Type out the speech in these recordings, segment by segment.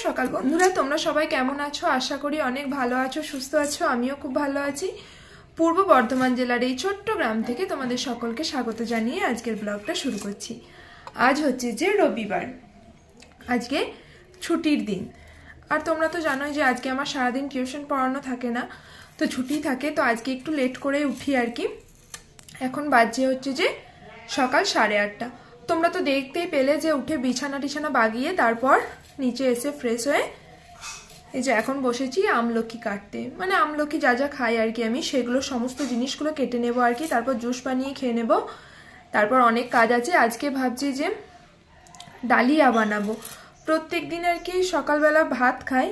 সকাল বন্ধুরা, তোমরা সবাই কেমন আছো? আশা করি অনেক ভালো আছো, সুস্থ আছো। আমিও খুব ভালো আছি। পূর্ব বর্ধমান জেলার এই ছোট্ট গ্রাম থেকে তোমাদের সকলকে স্বাগত জানিয়ে আজকের ব্লগটা শুরু করছি। আজ হচ্ছে যে রবিবার, আজকে ছুটির দিন। আর তোমরা তো জানোই যে আজকে আমার সারাদিন টিউশন পড়ানো থাকে না, তো ছুটি থাকে। তো আজকে একটু লেট করে উঠি আর কি। এখন বাজে হচ্ছে যে সকাল 8:30। তোমরা তো দেখতেই পেলে যে উঠে বিছানা টিছানা বাগিয়ে তারপর নিচে এসে ফ্রেশ হয়ে এই যে এখন বসেছি আমলকি কাটতে। মানে আমলকি যা যা খাই আর কি আমি, সেগুলো সমস্ত জিনিসগুলো কেটে নেব আর কি। তারপর জুস বানিয়ে খেয়ে নেব। তারপর অনেক কাজ আছে। আজকে ভাবছি যে ডালিয়া বানাবো। প্রত্যেক দিন আর কি সকালবেলা ভাত খাই,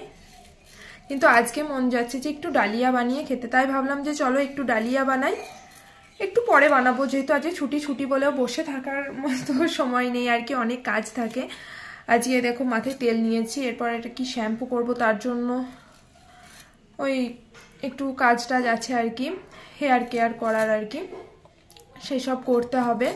কিন্তু আজকে মন যাচ্ছে যে একটু ডালিয়া বানিয়ে খেতে। তাই ভাবলাম যে চলো একটু ডালিয়া বানাই। একটু পরে বানাবো, যেহেতু আজকে ছুটি বলেও বসে থাকার মতো সময় নেই আর কি, অনেক কাজ থাকে। আজকে দেখো মাথায় তেল নিয়েছি, এরপর এটা কি শ্যাম্পু করব, তার জন্য ওই একটু কাজ টাজ আছে আর কি, হেয়ার কেয়ার করার আর কি, সেই সব করতে হবে।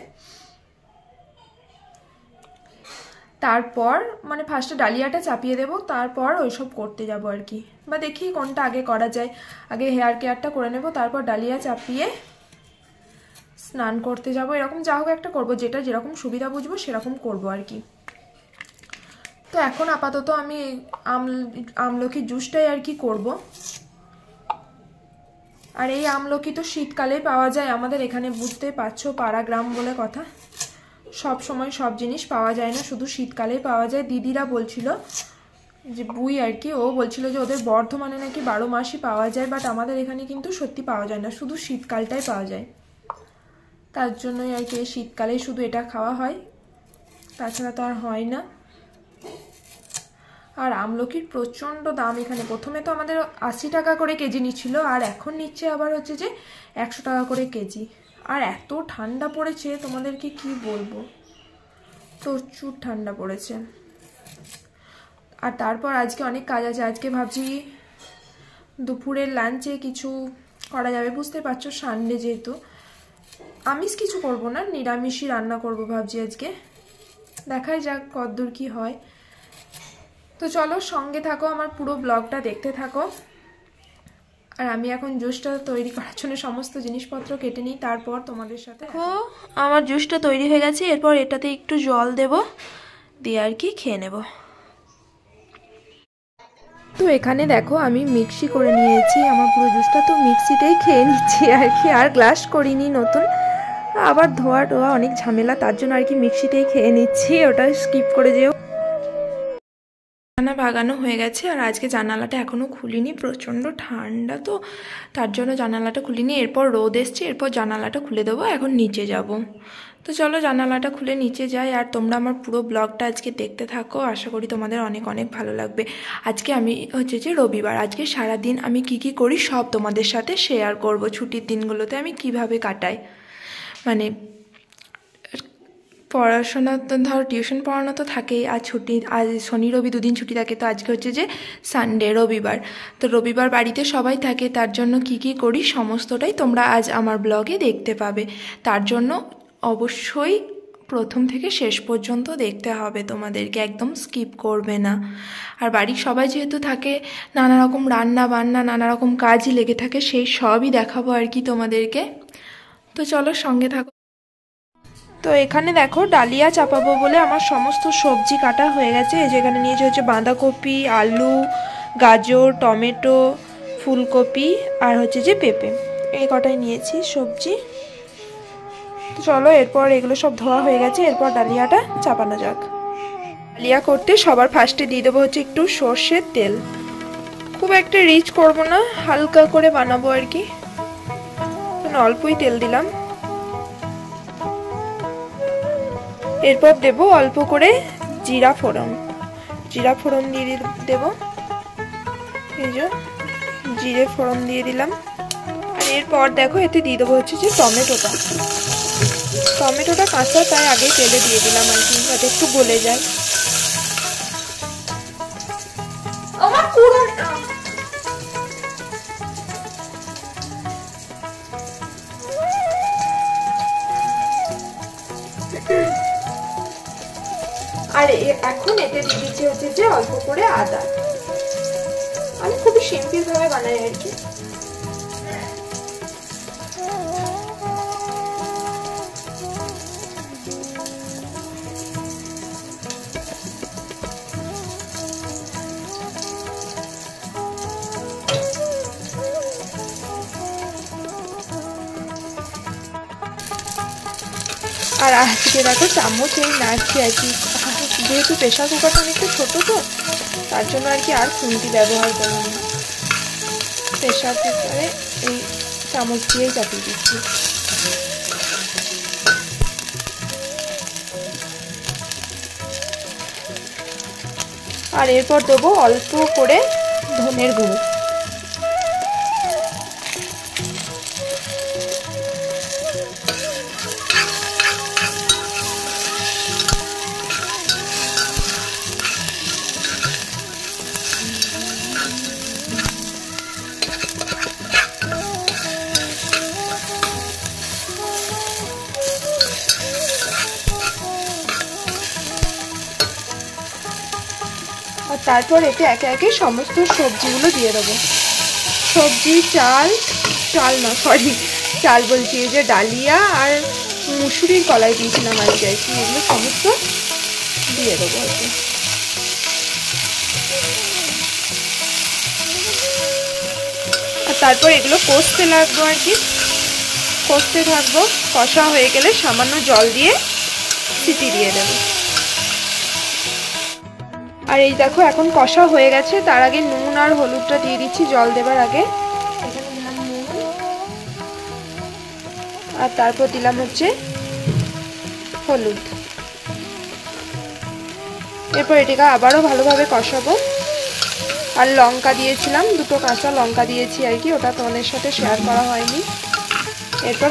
তারপর মানে ফার্স্টে ডালিয়াটা চাপিয়ে দেবো, তারপর ওইসব করতে যাব আর কি। বা দেখি কোনটা আগে করা যায়। আগে হেয়ার কেয়ারটা করে নেব, তারপর ডালিয়া চাপিয়ে স্নান করতে যাব। এরকম যা হোক একটা করবো, যেটা যেরকম সুবিধা বুঝবো সেরকম করবো আর কি। তো এখন আপাতত আমি আমলকি জুসটাই আর কি করব। আর এই আমলকি তো শীতকালেই পাওয়া যায় আমাদের এখানে, বুঝতেই পারছো, পাড়া গ্রাম বলে কথা। সব সময় সব জিনিস পাওয়া যায় না, শুধু শীতকালেই পাওয়া যায়। দিদিরা বলছিল যে বুই আর কি, ও বলছিল যে ওদের বর্ধমানে নাকি 12 মাসই পাওয়া যায়, বাট আমাদের এখানে কিন্তু সত্যি পাওয়া যায় না, শুধু শীতকালটাই পাওয়া যায়। তার জন্যই আর কি এই শীতকালেই শুধু এটা খাওয়া হয়, তাছাড়া তো আর হয় না। আর আমলকির প্রচণ্ড দাম এখানে। প্রথমে তো আমাদের 80 টাকা করে কেজি নিচ্ছিল, আর এখন নিচ্ছে আবার হচ্ছে যে 100 টাকা করে কেজি। আর এত ঠান্ডা পড়েছে তোমাদেরকে কি বলবো, প্রচুর ঠান্ডা পড়েছে। আর তারপর আজকে অনেক কাজ আছে। আজকে ভাবছি দুপুরের লাঞ্চে কিছু করা যাবে, বুঝতে পারছো সানডে যেহেতু। আমিষ কিছু করব না, নিরামিষই রান্না করব ভাবছি আজকে। দেখাই যাক কতদূর কি হয়। তো চলো সঙ্গে থাকো, আমার পুরো ব্লগটা দেখতে থাকো। আর আমি এখন জুসটা তৈরি করার জন্য সমস্ত জিনিসপত্র কেটে নিই, তারপর তোমাদের সাথে। আমার জুসটা তৈরি হয়ে গেছে, এরপর এটাতে একটু জল দেব, দিয়ে আর কি খেয়ে নেব। তো এখানে দেখো আমি মিক্সি করে নিয়েছি আমার পুরো জুসটা, তো মিক্সিতেই খেয়ে নিচ্ছি আর কি। আর গ্লাস করিনি নতুন, আবার ধোয়া টোয়া অনেক ঝামেলা, তার জন্য আর কি মিক্সিতেই খেয়ে নিচ্ছি, ওটা স্কিপ করে যেও। জানালা ভাগানো হয়ে গেছে, আর আজকে জানালাটা এখনও খুলিনি, প্রচণ্ড ঠান্ডা তো তার জন্য জানালাটা খুলিনি। এরপর রোদ এসছে, এরপর জানালাটা খুলে দেবো। এখন নিচে যাব, তো চলো জানালাটা খুলে নিচে যাই। আর তোমরা আমার পুরো ব্লগটা আজকে দেখতে থাকো, আশা করি তোমাদের অনেক অনেক ভালো লাগবে। আজকে আমি হচ্ছে যে রবিবার, আজকে সারাদিন আমি কি করি সব তোমাদের সাথে শেয়ার করব। ছুটির দিনগুলোতে আমি কিভাবে কাটাই, মানে পড়াশোনা তো ধরো টিউশন পড়ানো তো থাকেই, আর ছুটি, আজ শনি রবি দুদিন ছুটি থাকে। তো আজকে হচ্ছে যে সানডে, রবিবার। তো রবিবার বাড়িতে সবাই থাকে, তার জন্য কি করি সমস্তটাই তোমরা আজ আমার ব্লগে দেখতে পাবে। তার জন্য অবশ্যই প্রথম থেকে শেষ পর্যন্ত দেখতে হবে তোমাদেরকে, একদম স্কিপ করবে না। আর বাড়ির সবাই যেহেতু থাকে, নানা রকম রান্না বান্না নানা রকম কাজই লেগে থাকে, সেই সবই দেখাবো আর কি তোমাদেরকে। তো চলো সঙ্গে থাকো। তো এখানে দেখো ডালিয়া চাপাবো বলে আমার সমস্ত সবজি কাটা হয়ে গেছে। এই যেখানে নিয়েছি হচ্ছে বাঁধাকপি, আলু, গাজর, টমেটো, ফুলকপি আর হচ্ছে যে পেঁপে, এই কটাই নিয়েছি সবজি। তো চলো এরপর এগুলো সব ধোয়া হয়ে গেছে, এরপর ডালিয়াটা চাপানো যাক। ডালিয়া করতে সবার ফার্স্টে দিয়ে দেবো হচ্ছে একটু সর্ষের তেল। খুব একটা রিচ করব না, হালকা করে বানাবো আর কি, অল্পই তেল দিলাম। এরপর দেব অল্প করে জিরা ফোড়ন দিয়ে দেব। এই যে জিরে ফোড়ন দিয়ে দিলাম। আর এরপর দেখো এতে দিয়ে দেবো হচ্ছে যে টমেটোটা কাঁচা, তাই আগেই তেলে দিয়ে দিলাম আর কি, যাতে একটু গলে যায়। আর আর এখন এতে দিয়ে দিচ্ছি হচ্ছে যে অল্প করে আদা। আমি খুবই সিম্পল ভাবে বানাই আর কি। আর আজকে দেখো চামচ এই নাড়ছি আর কি, যেহেতু প্রেশার কুকারটা অনেকটা ছোটো তো তার জন্য আর কি আর খুন্তি ব্যবহার করলাম না, প্রেশার কুকারে এই চামচ দিয়েই চাপিয়ে দিচ্ছি। আর এরপর দেবো অল্প করে ধনের গুঁড়ো। আর তারপর এতে একে একে সমস্ত সবজিগুলো দিয়ে দেবো। সবজি, চাল বলছি, এই যে ডালিয়া আর মুসুরির কলাই দিয়েছিলাম আজকে আর কি, এগুলো সমস্ত দিয়ে দেবো আর কি। আর তারপর এগুলো কষতে লাগবো আর কি, কষতে থাকবো। কষা হয়ে গেলে সামান্য জল দিয়ে সিটি দিয়ে দেবো। আর এই দেখো এখন কষা হয়ে গেছে, তার আগে নুন আর হলুদটা দিয়ে দিচ্ছি জল দেবার আগে। এখানে দিলাম নুন, আর তারপর দিলাম হচ্ছে হলুদ। এরপর এটাকে আবারও ভালোভাবে কষাবো। আর লঙ্কা দিয়েছিলাম, 2টো কাঁচা লঙ্কা দিয়েছি আর কি, ওটা তোমাদের সাথে শেয়ার করা হয়নি। এরপর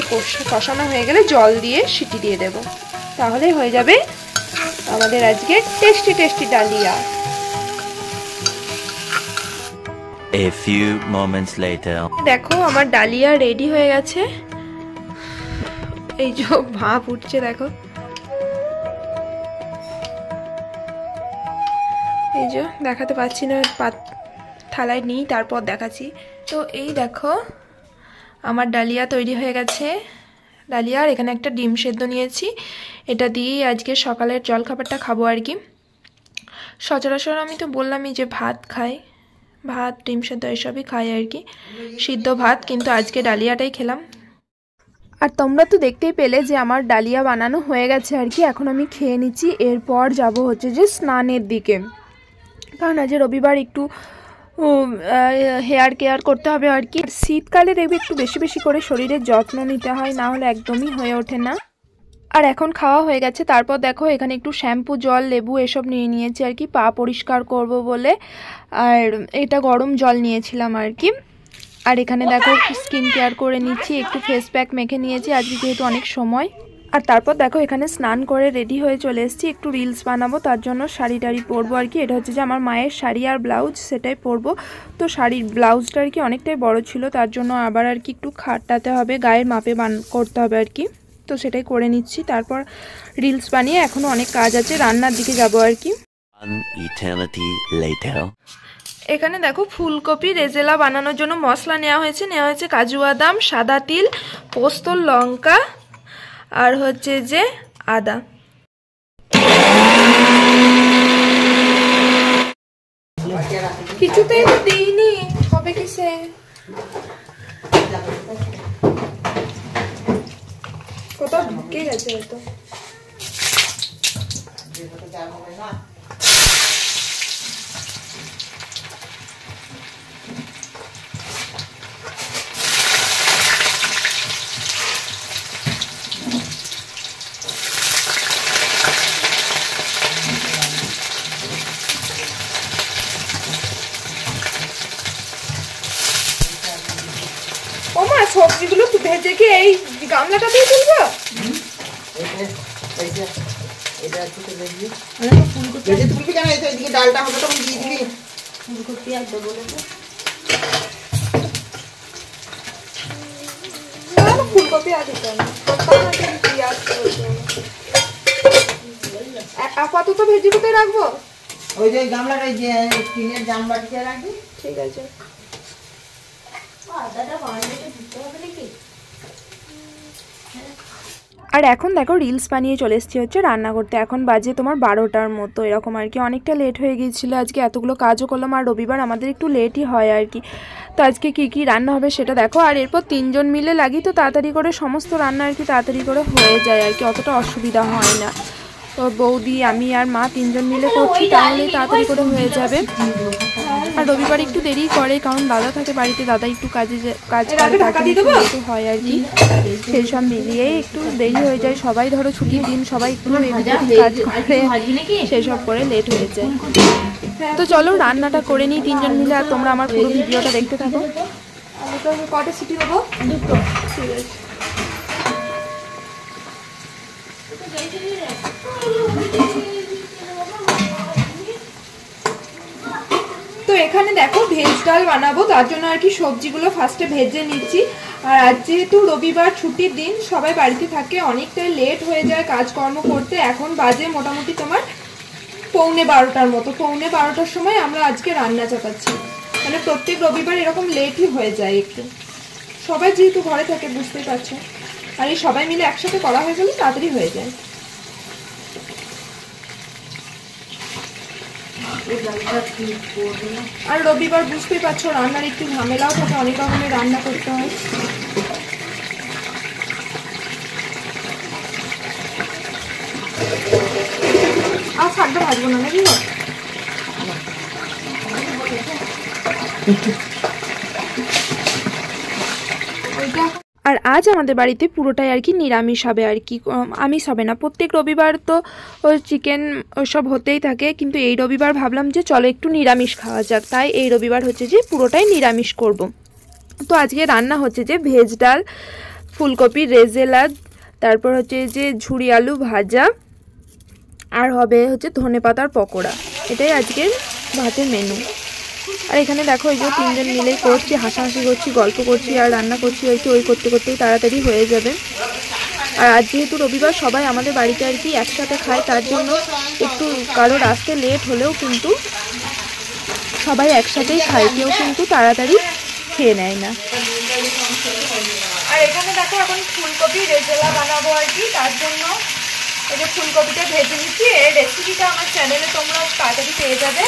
কষানো হয়ে গেলে জল দিয়ে সিটি দিয়ে দেব, তাহলেই হয়ে যাবে আমাদের আজকে tasty tasty dahlia. A few moments later. দেখো আমার ডালিয়া রেডি হয়ে গেছে, এই যে ভাপ উঠছে দেখো, এই যে দেখাতে পাচ্ছি না, থালায় নিই তারপর দেখাচ্ছি। তো এই দেখো আমার ডালিয়া তৈরি হয়ে গেছে। ডালিয়া, আর এখানে একটা ডিম সেদ্ধ নিয়েছি, এটা দিয়েই আজকে সকালের জলখাবারটা খাবো আর কি। সচরাচর আমি তো বললামই যে ভাত খাই, ভাত ডিম সেদ্ধ এসবই খাই আর কি, সিদ্ধ ভাত, কিন্তু আজকে ডালিয়াটাই খেলাম। আর তোমরা তো দেখতেই পেলে যে আমার ডালিয়া বানানো হয়ে গেছে আর কি, এখন আমি খেয়ে নিচ্ছি। এরপর যাব হচ্ছে যে স্নানের দিকে, কারণ আজ রবিবার একটু হেয়ার কেয়ার করতে হবে আর কি। শীতকালে দেখবে একটু বেশি বেশি করে শরীরের যত্ন নিতে হয়, না হলে একদমই হয়ে ওঠে না। আর এখন খাওয়া হয়ে গেছে, তারপর দেখো এখানে একটু শ্যাম্পু, জল, লেবু এসব নিয়ে নিয়েছি আর কি, পা পরিষ্কার করব বলে। আর এটা গরম জল নিয়েছিলাম আর কি। আর এখানে দেখো স্কিন কেয়ার করে নিচ্ছি, একটু ফেস প্যাক মেখে নিয়েছি আজকে যেহেতু অনেক সময়। আর তারপর দেখো এখানে স্নান করে রেডি হয়ে চলে এসেছি, একটু রিলস বানাবো, তার জন্য শাড়ি টাড়ি পরবো আর কি। এটা হচ্ছে যে আমার মায়ের শাড়ি আর ব্লাউজ, সেটাই পরবো। তো শাড়ির ব্লাউজটা আর কি অনেকটাই বড় ছিল, তার জন্য আবার আর কি একটু খাটাতে হবে, গায়ের মাপে করতে হবে আর কি, তো সেটাই করে নিচ্ছি। তারপর রিলস বানিয়ে এখনও অনেক কাজ আছে, রান্নার দিকে যাবো আর কি। এখানে দেখো ফুলকপি রেজেলা বানানোর জন্য মশলা নেওয়া হয়েছে কাজু বাদাম, সাদা তিল, পোস্ত, লঙ্কা আর হচ্ছে যে আদা। কিছুতেই তো দিইনি, হবে কিসে? কোথাও ঢুকে গেছে হয়তো। ওমা সবজিগুলো ভেজে কি এই গামলাটা দিয়ে তুলবো? ডালটা হবে তখন দিয়ে দিবি। ফুলকপি আর দেবো, ফুলকপি আর দিতে হবে, আপাতত তো ভেজি কোথায় রাখবো? ওই যে গামলাটা, যে টিনের জামবাটিতে রাখবি। ঠিক আছে। আর এখন দেখো রিলস বানিয়ে চলে এসেছি হচ্ছে রান্না করতে। এখন বাজে তোমার 12টার মতো এরকম আর কি। অনেকটা লেট হয়ে গিয়েছিলো আজকে, এতগুলো কাজও করলাম। আর রবিবার আমাদের একটু লেটই হয় আর কি। তো আজকে কী কী রান্না হবে সেটা দেখো। আর এরপর 3 জন মিলে লাগি, তো তাড়াতাড়ি করে সমস্ত রান্না আর কি তাড়াতাড়ি করে হয়ে যায় আর কি, অতটা অসুবিধা হয় না। তো বৌদি, আমি আর মা 3 জন মিলে করছি, তাহলেই তাড়াতাড়ি করে হয়ে যাবে। আর রবিবার একটু দেরি করে, কারণ দাদা থাকে বাড়িতে, দাদা একটু কাজ করে, একটু হয় আর কি। সেই সব মিলিয়েই একটু দেরি হয়ে যায়। সবাই ধরো ছুটির দিন, সবাই একটু কাজ করে, সেসব করে লেট হয়ে যায়। তো চলো রান্নাটা করে নিই 3 জন মিলে, আর তোমরা আমার পুরো ভিডিওটা দেখতে থাকো। আমি তো কটা সিটি দেবো? 2টো। ঠিক আছে। তো এখানে দেখো ভেজ ডাল বানাবো, তার জন্য আর কি সবজিগুলো ফার্স্টে ভেজে নিচ্ছি। আর আজ যেহেতু রবিবার ছুটির দিন, সবাই বাড়িতে থাকে, অনেকটাই লেট হয়ে যায় কাজকর্ম করতে। এখন বাজে মোটামুটি তোমার 12:15 মতো। 12:15টার সময় আমরা আজকে রান্না চাপাচ্ছি। মানে প্রত্যেক রবিবার এরকম লেটই হয়ে যায় একটু, সবাই যেহেতু ঘরে থাকে, বুঝতেই পারছো। আর এই সবাই মিলে একসাথে করা হয়ে গেলে তাড়াতাড়ি হয়ে যায়। আর রবিবার বুঝতেই পারছো রান্নার একটু ঝামেলাও থাকে, অনেক রকমের রান্না করতে হয়। আর শাকটা ভাজবো না নাকি? আর আজ আমাদের বাড়িতে পুরোটাই আর কি নিরামিষ হবে আর কি, আমিষ হবে না। প্রত্যেক রবিবার তো চিকেন ওসব হতেই থাকে, কিন্তু এই রবিবার ভাবলাম যে চলো একটু নিরামিষ খাওয়া যাক, তাই এই রবিবার হচ্ছে যে পুরোটাই নিরামিষ করব। তো আজকে রান্না হচ্ছে যে ভেজ ডাল, ফুলকপি রেজেলা, তারপর হচ্ছে যে ঝুরি আলু ভাজা, আর হবে হচ্ছে ধনেপাতার পকোড়া। এটাই আজকের ভাতের মেনু। আর এখানে দেখো এই যে 3 জন মিলে করছি, হাসাহাসি করছি, গল্প করছি আর রান্না করছি আর কি। ওই করতে করতেই তাড়াতাড়ি হয়ে যাবে। আর আজ যেহেতু রবিবার সবাই আমাদের বাড়িতে আর কি একসাথে খায়, তার জন্য একটু কারোর আসতে লেট হলেও কিন্তু সবাই একসাথেই খায়, কেউ কিন্তু তাড়াতাড়ি খেয়ে নেয় না। আর এখানে দেখো এখন ফুলকপি রেজেলা বানাবো আর কি, তার জন্য এই যে ফুলকপিটা ভেজে নিচ্ছি। এর রেসিপিটা আমার চ্যানেলে তোমরা তাড়াতাড়ি পেয়ে যাবে।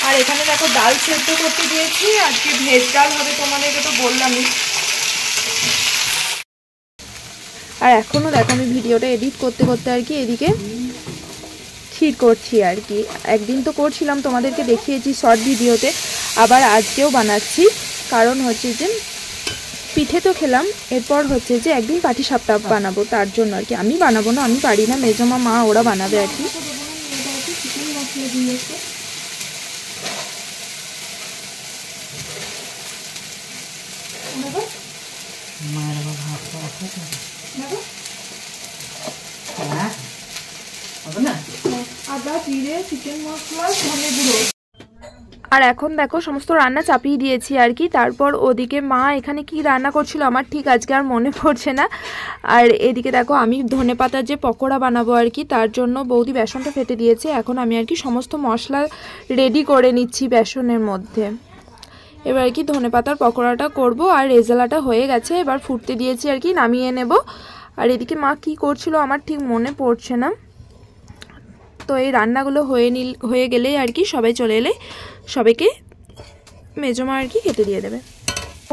আর এখানে দেখো ডাল সেদ্ধ করতে দিয়েছি, আজকে ভেজ ডাল হবে, তোমাদেরকে তো বললামই। আর এখনও দেখো আমি ভিডিওটা এডিট করতে করতে আর কি এদিকে ক্ষীর করছি আর কি। একদিন তো করছিলাম, তোমাদেরকে দেখিয়েছি শর্ট ভিডিওতে, আবার আজকেও বানাচ্ছি। কারণ হচ্ছে যে পিঠে তো খেলাম, এরপর হচ্ছে যে একদিন পাটিসাপটা বানাবো, তার জন্য আর কি। আমি বানাবো না, আমি পারি না, মেজমা মা ওরা বানাবে আর কি। আর এখন দেখো সমস্ত রান্না চাপিয়ে দিয়েছি আর কি। তারপর ওদিকে মা এখানে কি রান্না করছিল আমার ঠিক আজকে আর মনে পড়ছে না। আর এদিকে দেখো আমি ধনেপাতার যে পকোড়া বানাবো আর কি, তার জন্য বৌদি বেসনটা ফেটে দিয়েছে। এখন আমি আর কি সমস্ত মশলা রেডি করে নিচ্ছি বেসনের মধ্যে। এবার আর কি ধনেপাতার পকোড়াটা করব। আর রেজালাটা হয়ে গেছে, এবার ফুটতে দিয়েছি আর কি, নামিয়ে নেব। আর এদিকে মা কি করছিল আমার ঠিক মনে পড়ছে না। তো এই রান্নাগুলো হয়ে গেলেই আর কি সবাই চলে এলে সবাইকে মেজমা আর কি খেতে দিয়ে দেবে।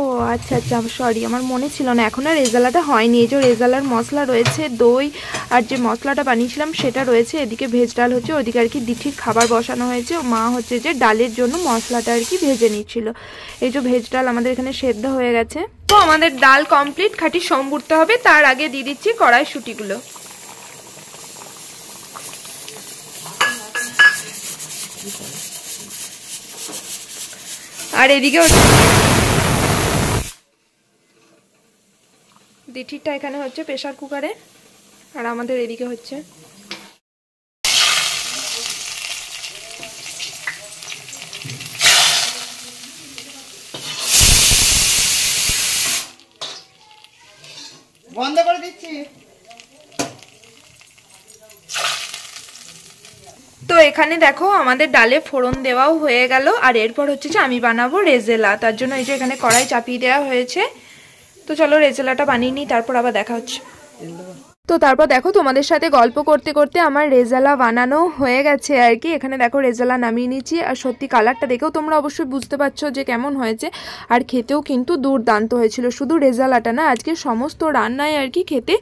ও আচ্ছা আচ্ছা, সরি, আমার মনে ছিল না, এখন আর রেজালাটা হয়নি। এই যে রেজালার মশলা রয়েছে, দই আর যে মশলাটা বানিয়েছিলাম সেটা রয়েছে। এদিকে ভেজ ডাল হচ্ছে, ওদিকে আর কি দিঠির খাবার বসানো হয়েছে। ও মা হচ্ছে যে ডালের জন্য মশলাটা আর কি ভেজে নিচ্ছিল। এই যে ভেজ ডাল আমাদের এখানে সেদ্ধ হয়ে গেছে। তো আমাদের ডাল কমপ্লিট, খাঁটি সম্বুরতে হবে। তার আগে দিয়ে দিচ্ছি কড়াইশুঁটিগুলো। আর এদিকে দিঠিরটা এখানে হচ্ছে প্রেসার কুকারে, আর আমাদের এদিকে হচ্ছে বন্ধ করে দিচ্ছি। তো এখানে দেখো আমাদের ডালে ফোড়ন দেওয়াও হয়ে গেল। আর এরপর হচ্ছে যে আমি বানাবো রেজেলা, তার জন্য এই যে এখানে কড়াই চাপিয়ে দেওয়া হয়েছে। তো চলো রেজেলাটা বানিয়ে নিই, তারপর আবার দেখা হচ্ছে। তো তারপর দেখো তোমাদের সাথে গল্প করতে করতে আমার রেজালা বানানো হয়ে গেছে আর কি। এখানে দেখো রেজালা নামিয়ে নিচ্ছি, আর সত্যি কালারটা দেখেও তোমরা অবশ্যই বুঝতে পারছো যে কেমন হয়েছে। আর খেতেও কিন্তু দুর্দান্ত হয়েছিল, শুধু রেজালাটা না, আজকে সমস্ত রান্নায় আর কি খেতে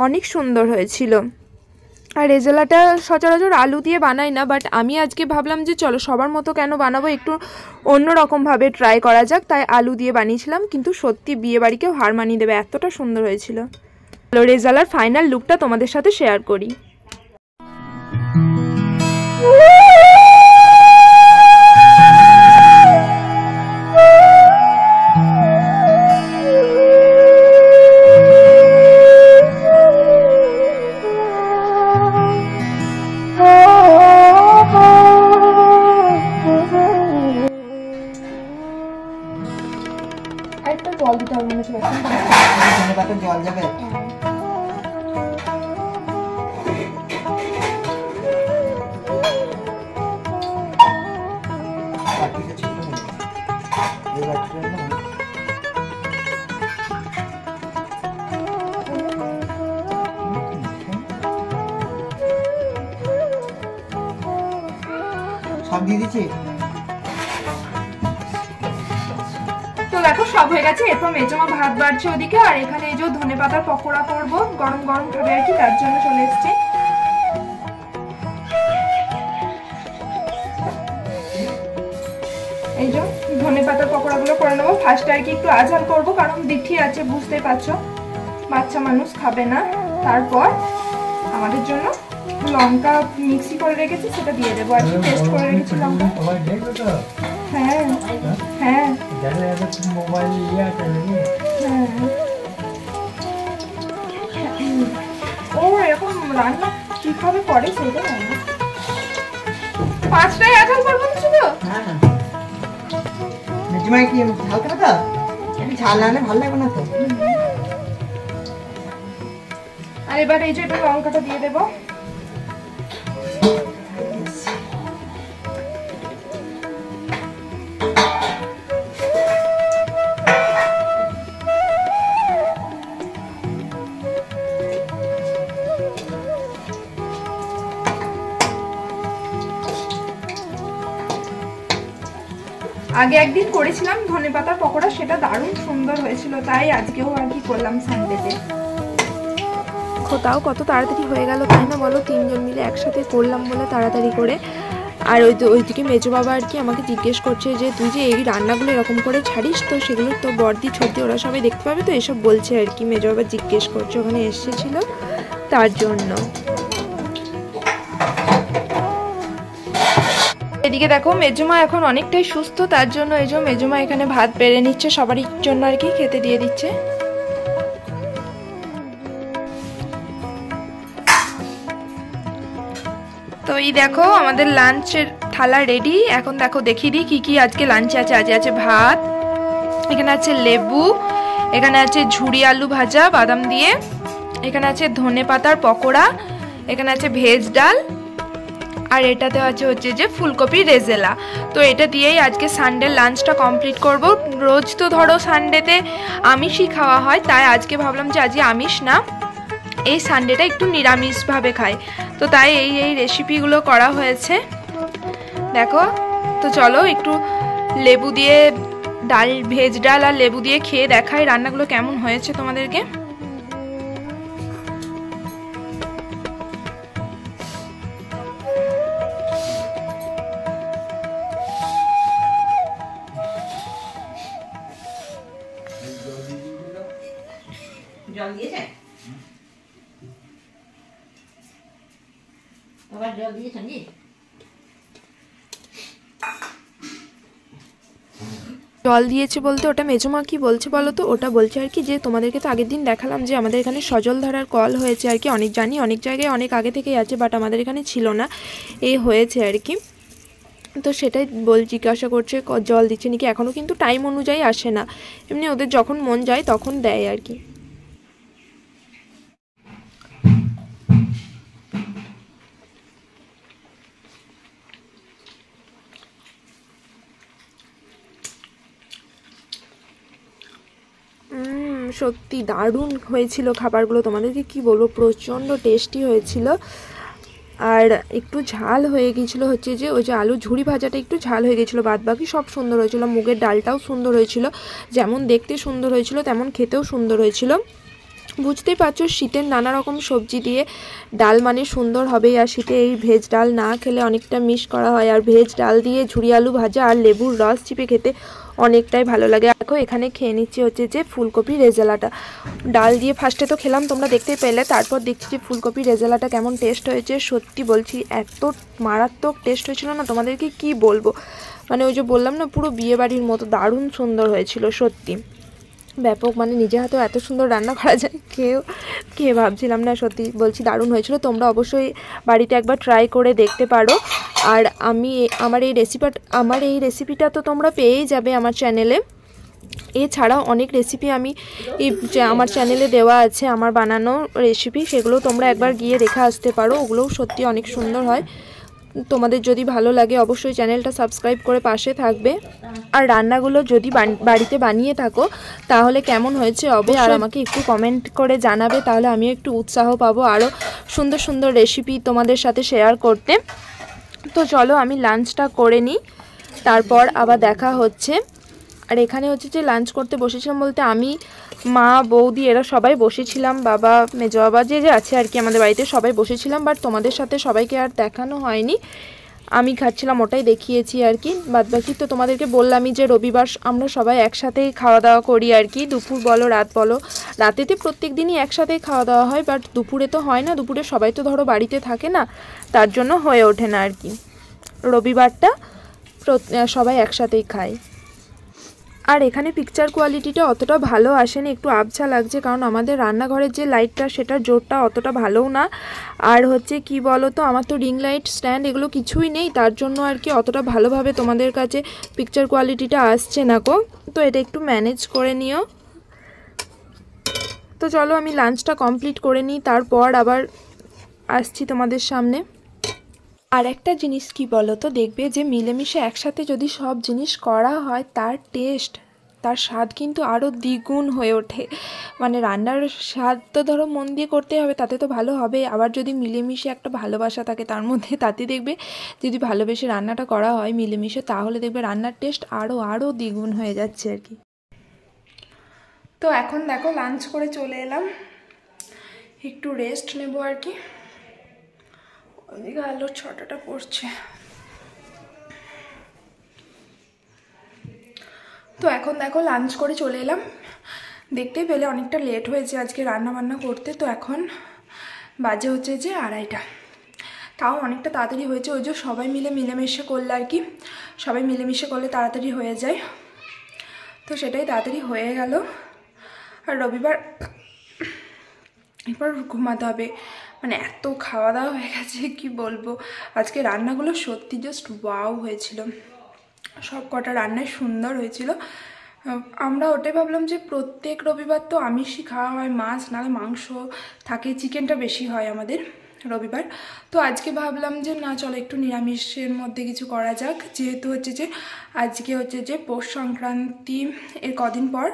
অনেক সুন্দর হয়েছিল। আর রেজালাটা সচরাচর আলু দিয়ে বানাই না, বাট আমি আজকে ভাবলাম যে চলো সবার মতো কেন বানাবো, একটু অন্যরকমভাবে ট্রাই করা যাক, তাই আলু দিয়ে বানিয়েছিলাম। কিন্তু সত্যি বিয়ে বাড়িকেও হার মানিয়ে দেবে, এতটা সুন্দর হয়েছিল। রেজালার ফাইনাল লুকটা তোমাদের সাথে শেয়ার করি। একটা জল দিতে হবে মনে হচ্ছে, জল যাবে। সব দিয়ে দিচ্ছি। তো দেখো সব হয়ে গেছে। এরপর মেজমা ভাত বাড়ছে ওদিকে, আর এখানে এই যে ধনেপাতার পকোড়া করবো, গরম গরম খাবে আর কি, তার জন্য চলে এসছে। এই যে ধনেপাতার পকোড়াগুলো করে নেবো। ফার্স্টে আর কি একটু আঝাল করবো, কারণ দিঠি আছে বুঝতেই পারছো, বাচ্চা মানুষ খাবে না। তারপর আমাদের জন্য লঙ্কা মিক্সি করে রেখেছি, সেটা দিয়ে দেবো আর কি, পেস্ট করে রেখেছি লঙ্কা। হ্যাঁ হ্যাঁ ও এরকম রান্না কিভাবে করে সেটা জানি না। 5টায় আঝাল করবো শুধু। মেজমাই কি ঝাল খাবে তো? ঝাল না হলে ভালো লাগবে না তো। আর এবার এই যে এটা লঙ্কাটা দিয়ে দেবো। আগে একদিন করেছিলাম ধনেপাতার পকোড়া, সেটা দারুণ সুন্দর হয়েছিল, তাই আজকেও আর কি করলাম সানডেতে। তাও কত তাড়াতাড়ি হয়ে গেল তাই না বলো, 3 জন মিলে একসাথে করলাম বলে তাড়াতাড়ি করে। আর ওইদিকে মেজো বাবা আর কি আমাকে জিজ্ঞেস করছে যে তুই যে এই রান্নাগুলো এরকম করে ছাড়িস, তো সেগুলো তো বর্দি ছোটদি ওরা সবাই দেখতে পাবে, তো এসব বলছে আর কি। মেজো বাবা জিজ্ঞেস করছে, ওখানে এসেছিল তার জন্য। এদিকে দেখো মেজমা এখন অনেকটাই সুস্থ, তার জন্য এই যে মেজমা এখানে ভাত বেড়ে নিচ্ছে সবারই জন্য আর কি, খেতে দিয়ে দিচ্ছে। তো এই দেখো আমাদের লাঞ্চের থালা রেডি। এখন দেখো দেখিয়ে দিই কি কি আজকে লাঞ্চে আছে। আজ আছে ভাত, এখানে আছে লেবু, এখানে আছে ঝুরি আলু ভাজা বাদাম দিয়ে, এখানে আছে ধনে পাতার পকোড়া, এখানে আছে ভেজ ডাল, আর এটাতে আছে হচ্ছে যে ফুলকপি রেজেলা। তো এটা দিয়েই আজকে সানডে লাঞ্চটা কমপ্লিট করব। রোজ তো ধরো সানডেতে আমিষই খাওয়া হয়, তাই আজকে ভাবলাম যে আজকে আমিষ না, এই সানডেটা একটু নিরামিষভাবে খাই, তো তাই এই রেসিপিগুলো করা হয়েছে দেখো। তো চলো একটু লেবু দিয়ে ডাল, ভেজ ডাল আর লেবু দিয়ে খেয়ে দেখাই রান্নাগুলো কেমন হয়েছে তোমাদেরকে। জল দিয়েছে? আবার জল দিয়েছেন কি? জল দিয়েছে বলতে ওটা মেজমা কি বলছে বলো তো, ওটা বলছে আর কি যে তোমাদেরকে তো আগের দিন দেখালাম যে আমাদের এখানে সজল ধারার কল হয়েছে আর কি, অনেক জানি অনেক জায়গায় অনেক আগে থেকেই আছে, বাট আমাদের এখানে ছিল না, এই হয়েছে আর কি। তো সেটাই জিজ্ঞাসা করছে জল দিচ্ছে নাকি, এখনও কিন্তু টাইম অনুযায়ী আসে না, এমনি ওদের যখন মন যায় তখন দেয় আর কি। সত্যি দারুণ হয়েছিল খাবারগুলো, তোমাদেরকে কি বলবো, প্রচণ্ড টেস্টি হয়েছিল। আর একটু ঝাল হয়ে গিয়েছিলো, হচ্ছে যে ওই যে আলু ঝুড়ি ভাজাটা একটু ঝাল হয়ে গেছিলো, বাদ বাকি সব সুন্দর হয়েছিল। মুগের ডালটাও সুন্দর হয়েছিল, যেমন দেখতে সুন্দর হয়েছিল তেমন খেতেও সুন্দর হয়েছিল। বুঝতেই পারছো শীতের নানা রকম সবজি দিয়ে ডাল মানে সুন্দর হবেই, আর শীতে এই ভেজ ডাল না খেলে অনেকটা মিস করা হয়, আর ভেজ ডাল দিয়ে ঝুড়ি আলু ভাজা আর লেবুর রস চিপে খেতে অনেকটাই ভালো লাগে। দেখো এখানে খেয়ে নিচ্ছি হচ্ছে যে ফুলকপি রেজালাটা, ডাল দিয়ে ফার্স্টে তো খেলাম তোমরা দেখতেই পেলে, তারপর দেখছি যে ফুলকপি রেজালাটা কেমন টেস্ট হয়েছে। সত্যি বলছি এত মারাত্মক টেস্ট হয়েছিল না, তোমাদেরকে কি বলবো, মানে ওই যে বললাম না পুরো বিয়েবাড়ির মতো দারুণ সুন্দর হয়েছিল সত্যি, ব্যাপক। মানে নিজে হাতেও এত সুন্দর রান্না করা যায় খেয়ে ভাবছিলাম না, সত্যি বলছি দারুণ হয়েছিল। তোমরা অবশ্যই বাড়িতে একবার ট্রাই করে দেখতে পারো। আর আমার এই রেসিপিটা তো তোমরা পেয়েই যাবে আমার চ্যানেলে। এছাড়াও অনেক রেসিপি আমি আমার চ্যানেলে দেওয়া আছে, আমার বানানো রেসিপি, সেগুলো তোমরা একবার গিয়ে দেখে আসতে পারো, ওগুলোও সত্যি অনেক সুন্দর হয়। তোমাদের যদি ভালো লাগে অবশ্যই চ্যানেলটা সাবস্ক্রাইব করে পাশে থাকবে। আর রান্নাগুলো যদি বাড়িতে বানিয়ে থাকো তাহলে কেমন হয়েছে আর আমাকে একটু কমেন্ট করে জানাবে, তাহলে আমিও একটু উৎসাহ পাবো আরও সুন্দর সুন্দর রেসিপি তোমাদের সাথে শেয়ার করতে। তো চলো আমি লাঞ্চটা করে নিই, তারপর আবার দেখা হচ্ছে। আর এখানে হচ্ছে যে লাঞ্চ করতে বসেছিলাম বলতে আমি, মা, বৌদি এরা সবাই বসেছিলাম, বাবা, মেজো বাবা যে আছে আর কি আমাদের বাড়িতে সবাই বসেছিলাম, বাট তোমাদের সাথে সবাইকে আর দেখানো হয়নি, আমি খাচ্ছিলাম ওটাই দেখিয়েছি আর কি। বাদবাকি তো তোমাদেরকে বললামই যে রবিবার আমরা সবাই একসাথেই খাওয়া দাওয়া করি আর কি, দুপুর বলো রাত বলো, রাতেতে প্রত্যেক দিনই একসাথেই খাওয়া দাওয়া হয়, বাট দুপুরে তো হয় না, দুপুরে সবাই তো ধরো বাড়িতে থাকে না, তার জন্য হয়ে ওঠে না আর কি, রবিবারটা সবাই একসাথেই খায়। আর এখানে পিকচার কোয়ালিটিটা অতটা ভালো আসেনি, একটু আবছা লাগছে, কারণ আমাদের রান্নাঘরের যে লাইটটা সেটার জোরটা অতটা ভালোও না। আর হচ্ছে কি বলো তো, আমার তো রিং লাইট স্ট্যান্ড এগুলো কিছুই নেই, তার জন্য আর কি অতটা ভালোভাবে তোমাদের কাছে পিকচার কোয়ালিটিটা আসছে না গো, তো এটা একটু ম্যানেজ করে নিও। তো চলো আমি লাঞ্চটা কমপ্লিট করে নিই, তারপর আবার আসছি তোমাদের সামনে। আর একটা জিনিস কি বলো তো, দেখবে যে মিলেমিশে একসাথে যদি সব জিনিস করা হয় তার স্বাদ কিন্তু আরও দ্বিগুণ হয়ে ওঠে। মানে রান্নার স্বাদ তো ধরো মন দিয়ে করতে হবে, তাতে তো ভালো হবে, আবার যদি মিলেমিশে একটা ভালোবাসা থাকে তার মধ্যে, তাতে দেখবে যদি ভালোবেসে রান্নাটা করা হয় মিলেমিশে, তাহলে দেখবে রান্নার টেস্ট আরও দ্বিগুণ হয়ে যাচ্ছে আর কি। তো এখন দেখো লাঞ্চ করে চলে এলাম, একটু রেস্ট নেবো আর কি। ওদিকে আলোর ছটাটা পড়ছে। তো এখন দেখো লাঞ্চ করে চলে এলাম, দেখতেই পেলে অনেকটা লেট হয়েছে আজকে রান্না বান্না করতে। তো এখন বাজে হচ্ছে যে 2:30, তাও অনেকটা তাড়াতাড়ি হয়েছে, ওই যে সবাই মিলেমিশে করলে আর কি, সবাই মিলেমিশে করলে তাড়াতাড়ি হয়ে যায়, তো সেটাই তাড়াতাড়ি হয়ে গেল। আর রবিবার এরপর ঘুমাতে হবে, মানে এত খাওয়া দাওয়া হয়ে গেছে কি বলবো। আজকে রান্নাগুলো সত্যি জাস্ট ওয়াও হয়েছিল, সব কটা রান্নাই সুন্দর হয়েছিল। আমরা ওটাই ভাবলাম যে প্রত্যেক রবিবার তো আমিষই খাওয়া হয়, মাছ নাহলে মাংস থাকে, চিকেনটা বেশি হয় আমাদের রবিবার। তো আজকে ভাবলাম যে না চলো একটু নিরামিষের মধ্যে কিছু করা যাক, যেহেতু হচ্ছে যে আজকে হচ্ছে যে পৌষ সংক্রান্তি, এর কদিন পর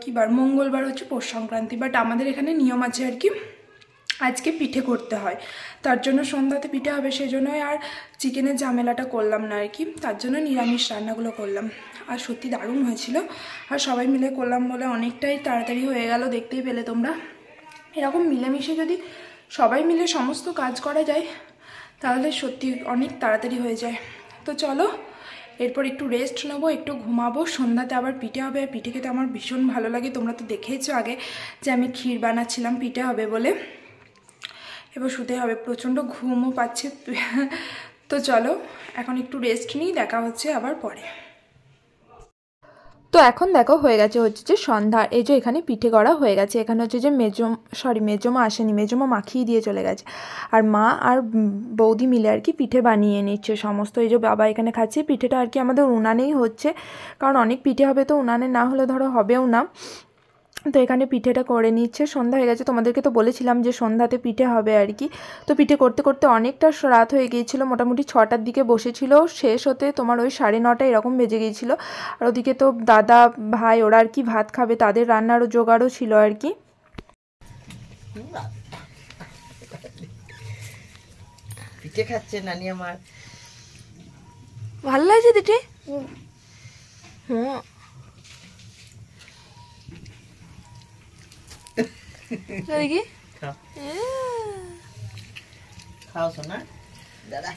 কী বার, মঙ্গলবার হচ্ছে পৌষ সংক্রান্তি, বাট আমাদের এখানে নিয়ম আছে আর কি, আজকে পিঠে করতে হয়, তার জন্য সন্ধ্যাতে পিঠে হবে, সেই জন্যই আর চিকেনের ঝামেলাটা করলাম না আর কি, তার জন্য নিরামিষ রান্নাগুলো করলাম। আর সত্যি দারুণ হয়েছিল, আর সবাই মিলে করলাম বলে অনেকটাই তাড়াতাড়ি হয়ে গেল, দেখতেই পেলে তোমরা। এরকম মিলেমিশে যদি সবাই মিলে সমস্ত কাজ করা যায় তাহলে সত্যি অনেক তাড়াতাড়ি হয়ে যায়। তো চলো এরপর একটু রেস্ট নেবো, একটু ঘুমাবো, সন্ধ্যাতে আবার পিঠে হবে, আর পিঠে খেতে আমার ভীষণ ভালো লাগে, তোমরা তো দেখেইছো আগে যে আমি ক্ষীর বানাচ্ছিলাম পিঠে হবে বলে। এবার শুতে হবে, প্রচণ্ড ঘুমও পাচ্ছে। তো চলো এখন একটু রেস্ট নিই, দেখা হচ্ছে আবার পরে। তো এখন দেখো হয়ে গেছে হচ্ছে যে সন্ধ্যা, এই যে এখানে পিঠে করা হয়ে গেছে, এখানে হচ্ছে যে মেজমা আসেনি, মেজমা মাখিয়ে দিয়ে চলে গেছে, আর মা আর বৌদি মিলে আর কি পিঠে বানিয়ে নিচ্ছে সমস্ত। এই যে বাবা এখানে খাচ্ছে, পিঠেটা আর কি আমাদের উনানেই হচ্ছে, কারণ অনেক পিঠে হবে তো উনানে না হলে ধরো হবেও না। তো এখানে পিঠেটা করে নিচ্ছে। সন্ধ্যা হয়ে গেছে, তোমাদেরকে তো বলেছিলাম যে সন্ধ্যাতে পিঠে হবে আর কি। তো পিঠে করতে করতে অনেকটা রাত হয়ে গিয়েছিলো, মোটামুটি 6টার দিকে বসেছিল, শেষ হতে তোমার ওই 9:30 এরকম বেজে গিয়েছিলো। আর ওদিকে তো দাদা ভাই ওরা আর কি ভাত খাবে, তাদের রান্নারও জোগাড়ও ছিল আর কি। পিঠে খাচ্ছে নানি আমার। ভালো লাগছে দিদি? হ্যাঁ দেখি খাও, খাও শোনা দাদা।